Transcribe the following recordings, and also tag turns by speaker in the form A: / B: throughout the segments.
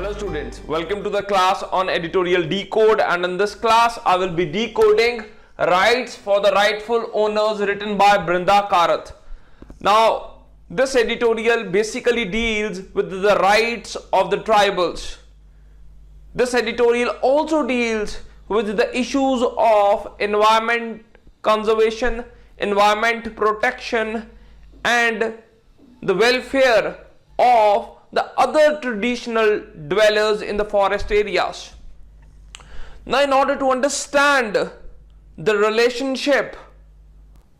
A: Hello students, welcome to the class on editorial decode, and in this class I will be decoding Rights for the Rightful Owners written by Brinda Karath. Now this editorial basically deals with the rights of the tribals. This editorial also deals with the issues of environment conservation, environment protection and the welfare of the other traditional dwellers in the forest areas. Now, in order to understand the relationship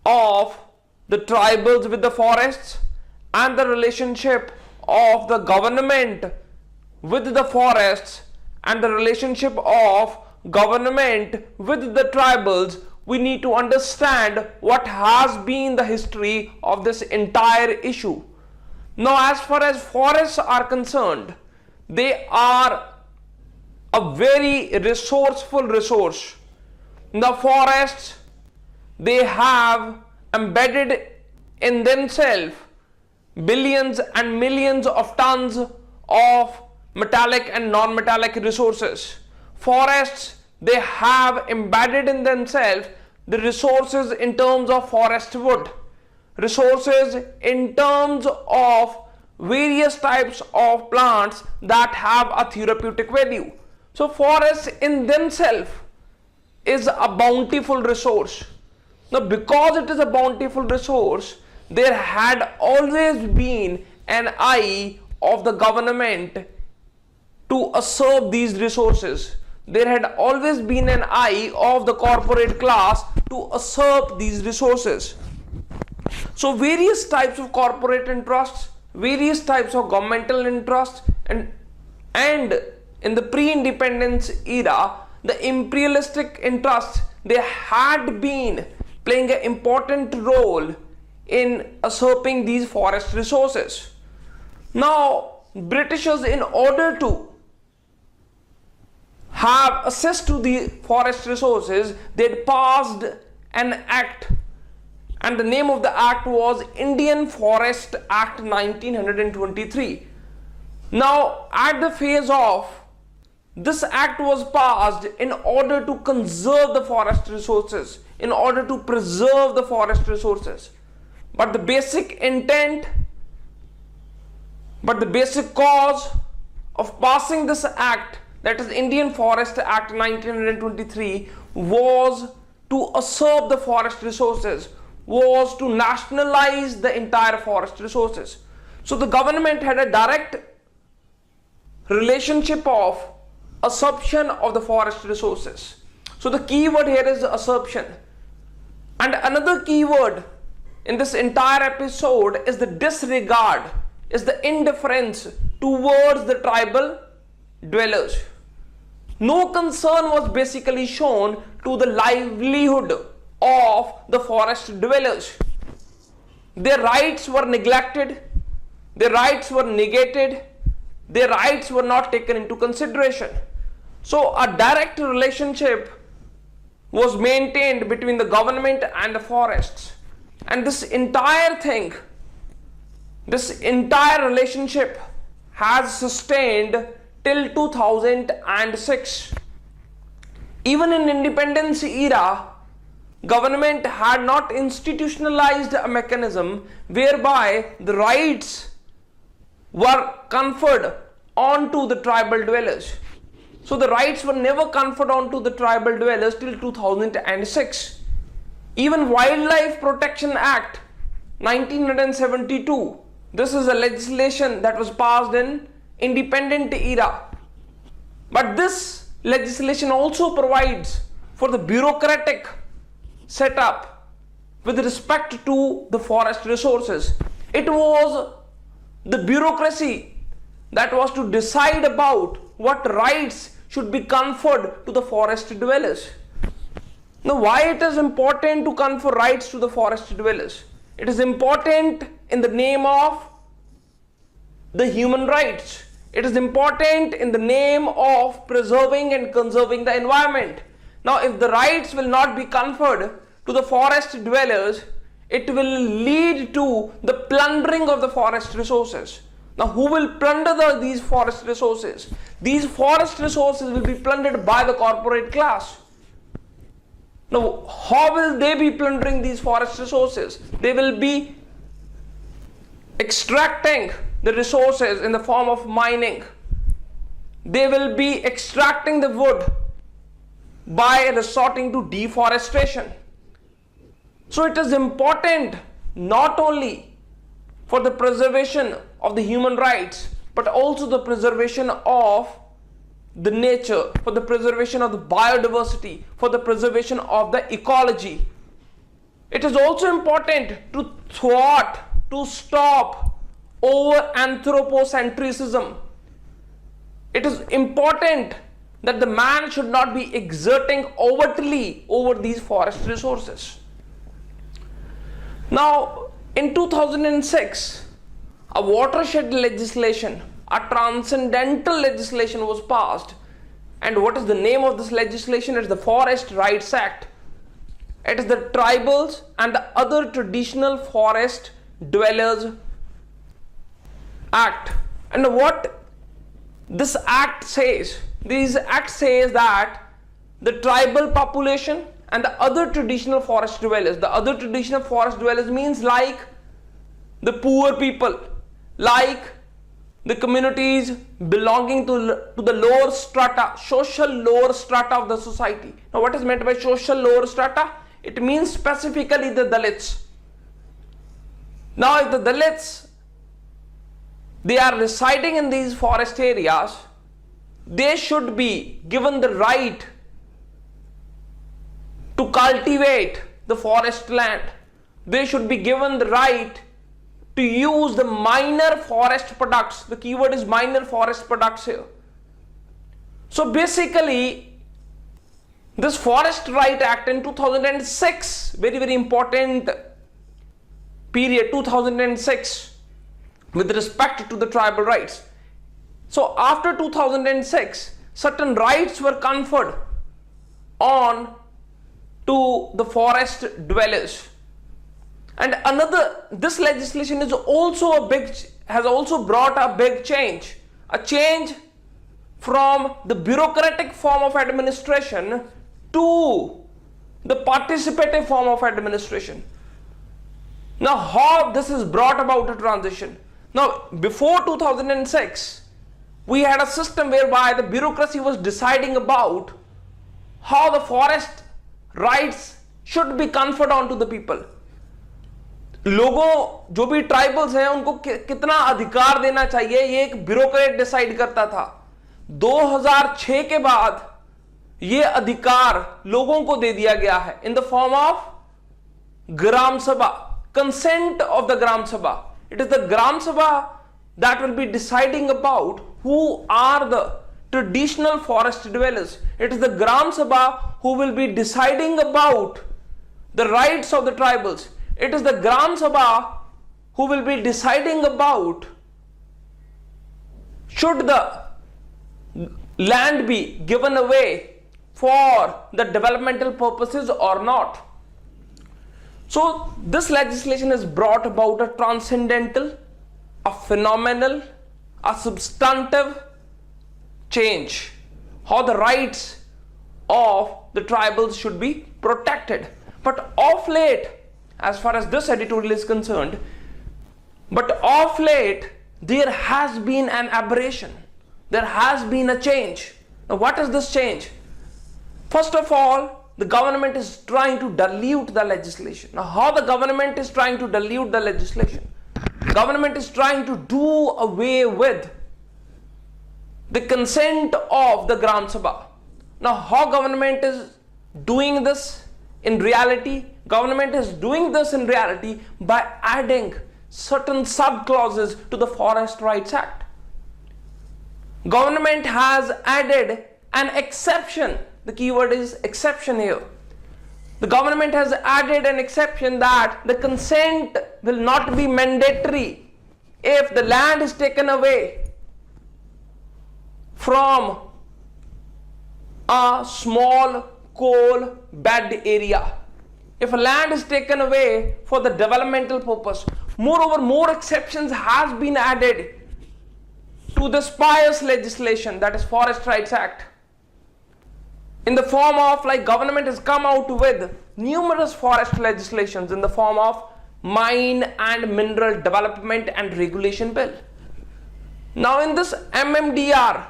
A: of the tribals with the forests and the relationship of the government with the forests and the relationship of government with the tribals, we need to understand what has been the history of this entire issue. Now, as far as forests are concerned, they are a very resourceful resource. The forests, they have embedded in themselves billions and millions of tons of metallic and non-metallic resources. Forests, they have embedded in themselves the resources in terms of forest wood, resources in terms of various types of plants that have a therapeutic value. So forests in themselves is a bountiful resource. Now, because it is a bountiful resource, there had always been an eye of the government to usurp these resources. There had always been an eye of the corporate class to usurp these resources. So various types of corporate interests, various types of governmental interests, and in the pre-independence era, the imperialistic interests, they had been playing an important role in usurping these forest resources. Now, Britishers, in order to have access to the forest resources, they passed an act, and the name of the act was Indian Forest Act 1923. Now, at the phase of this act was passed in order to conserve the forest resources, in order to preserve the forest resources. But the basic intent, but the basic cause of passing this act, that is Indian Forest Act 1923, was to usurp the forest resources, was to nationalize the entire forest resources. So the government had a direct relationship of usurpation of the forest resources. So the key word here is usurpation. And another key word in this entire episode is the disregard, is the indifference towards the tribal dwellers. No concern was basically shown to the livelihood of the forest dwellers. Their rights were neglected, their rights were negated, their rights were not taken into consideration. So a direct relationship was maintained between the government and the forests, and this entire thing, this entire relationship has sustained till 2006. Even in independence era, government had not institutionalized a mechanism whereby the rights were conferred onto the tribal dwellers. So the rights were never conferred onto the tribal dwellers till 2006. Even Wildlife Protection Act 1972, this is a legislation that was passed in independent era. But this legislation also provides for the bureaucratic setup with respect to the forest resources. It was the bureaucracy that was to decide about what rights should be conferred to the forest dwellers. Now, why it is important to confer rights to the forest dwellers? It is important in the name of the human rights. It is important in the name of preserving and conserving the environment. Now, if the rights will not be conferred to the forest dwellers, it will lead to the plundering of the forest resources. Now, who will plunder these forest resources? These forest resources will be plundered by the corporate class. Now, how will they be plundering these forest resources? They will be extracting the resources in the form of mining. They will be extracting the wood by resorting to deforestation. So it is important not only for the preservation of the human rights, but also the preservation of the nature, for the preservation of the biodiversity, for the preservation of the ecology. It is also important to thwart, to stop over anthropocentrism. It is important that the man should not be exerting overtly over these forest resources. Now, in 2006, a watershed legislation, a transcendental legislation was passed. And what is the name of this legislation? It is the Forest Rights Act. It is the tribals and the other traditional forest dwellers Act. And what this act says? This act says that the tribal population and the other traditional forest dwellers, the other traditional forest dwellers means like the poor people, like the communities belonging to the lower strata, social lower strata of the society. Now, what is meant by social lower strata? It means specifically the Dalits. Now, if the Dalits, they are residing in these forest areas, they should be given the right to cultivate the forest land. They should be given the right to use the minor forest products. The keyword is minor forest products here. So basically, this Forest Right Act in 2006, very important period, 2006, with respect to the tribal rights. So after 2006, certain rights were conferred on to the forest dwellers. And this legislation is also has also brought a big change. A change from the bureaucratic form of administration to the participative form of administration. Now, how this has brought about a transition? Now, before 2006, we had a system whereby the bureaucracy was deciding about how the forest rights should be conferred on to the people. लोगों जो भी tribals हैं उनको कितना अधिकार देना चाहिए ये एक ब्यूरोक्रेट डिसाइड करता था। 2006 के बाद ये अधिकार लोगों को दे दिया गया है in the form of gram सभा, कंसेंट ऑफ द ग्राम सभा. It is the Gram Sabha that will be deciding about who are the traditional forest dwellers. It is the Gram Sabha who will be deciding about the rights of the tribals. It is the Gram Sabha who will be deciding about should the land be given away for the developmental purposes or not. So this legislation has brought about a transcendental, a phenomenal, a substantive change. How the rights of the tribals should be protected. But of late, as far as this editorial is concerned, there has been an aberration. There has been a change. Now what is this change? First of all, the government is trying to dilute the legislation. Now how the government is trying to dilute the legislation? Government is trying to do away with the consent of the Gram Sabha. Now how government is doing this in reality? Government is doing this in reality by adding certain sub-clauses to the Forest Rights Act. Government has added an exception. The keyword is exception here. The government has added an exception that the consent will not be mandatory if the land is taken away from a small coal bed area. If a land is taken away for the developmental purpose. Moreover, more exceptions has been added to this pious legislation, that is Forest Rights Act, in the form of, like, government has come out with numerous forest legislations in the form of Mine and Mineral Development and Regulation Bill. Now in this MMDR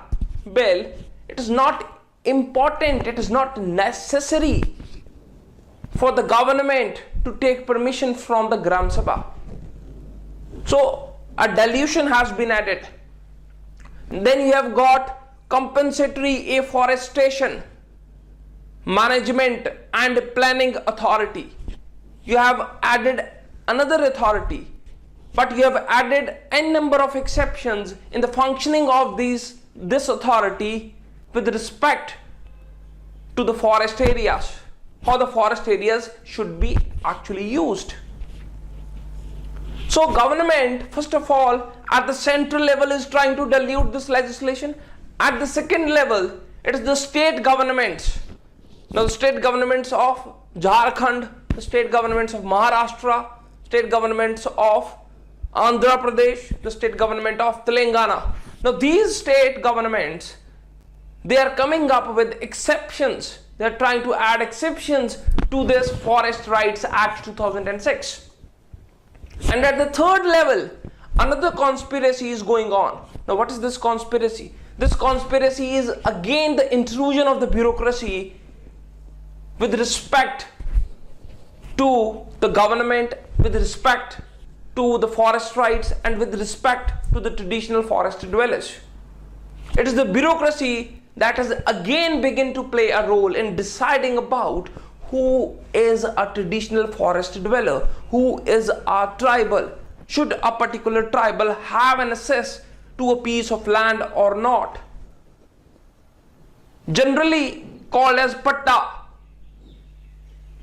A: bill, it is not important, it is not necessary for the government to take permission from the Gram Sabha. So a dilution has been added. Then you have got compensatory afforestation management and planning authority. You have added another authority, but you have added n number of exceptions in the functioning of this authority with respect to the forest areas, how the forest areas should be actually used. So government, first of all, at the central level is trying to dilute this legislation. At the second level, it is the state governments. Now the state governments of Jharkhand, the state governments of Maharashtra, state governments of Andhra Pradesh, the state government of Telangana. Now these state governments, they are coming up with exceptions. They are trying to add exceptions to this Forest Rights Act 2006. And at the third level, another conspiracy is going on. Now what is this conspiracy? This conspiracy is again the intrusion of the bureaucracy with respect to the government, with respect to the forest rights, and with respect to the traditional forest dwellers. It is the bureaucracy that has again begun to play a role in deciding about who is a traditional forest dweller, who is a tribal, should a particular tribal have an access to a piece of land or not. Generally called as patta.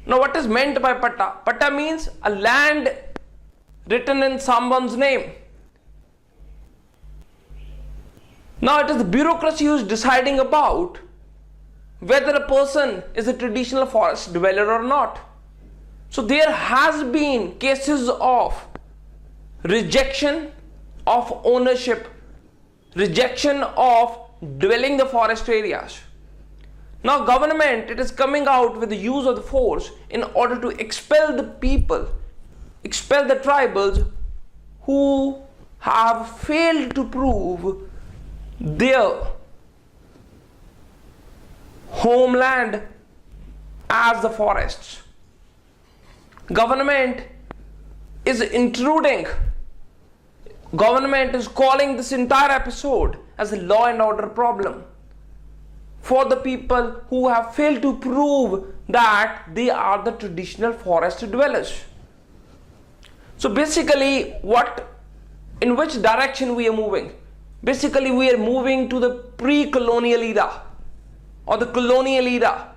A: Now what is meant by patta? Patta means a land written in someone's name. Now it is the bureaucracy who is deciding about whether a person is a traditional forest dweller or not. So there has been cases of rejection of ownership, rejection of dwelling the forest areas. Now government, it is coming out with the use of the force in order to expel the people, expel the tribals who have failed to prove their homeland as the forests. Government is intruding. Government is calling this entire episode as a law and order problem for the people who have failed to prove that they are the traditional forest dwellers. So basically, in which direction we are moving? Basically, we are moving to the pre-colonial era or the colonial era,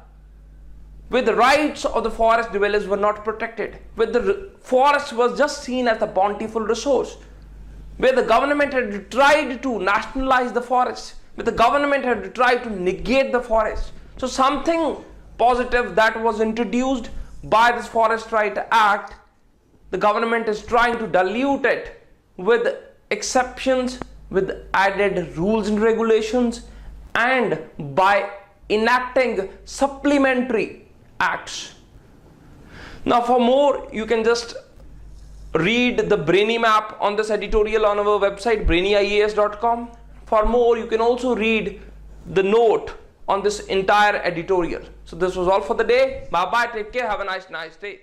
A: where the rights of the forest dwellers were not protected, where the forest was just seen as a bountiful resource, where the government had tried to nationalize the forests, where the government had tried to negate the forest. So something positive that was introduced by this Forest Rights Act, the government is trying to dilute it with exceptions, with added rules and regulations, and by enacting supplementary acts. Now for more, you can just read the Brainy map on this editorial on our website brainyias.com. For more, you can also read the note on this entire editorial. So this was all for the day. Bye bye, take care, have a nice day.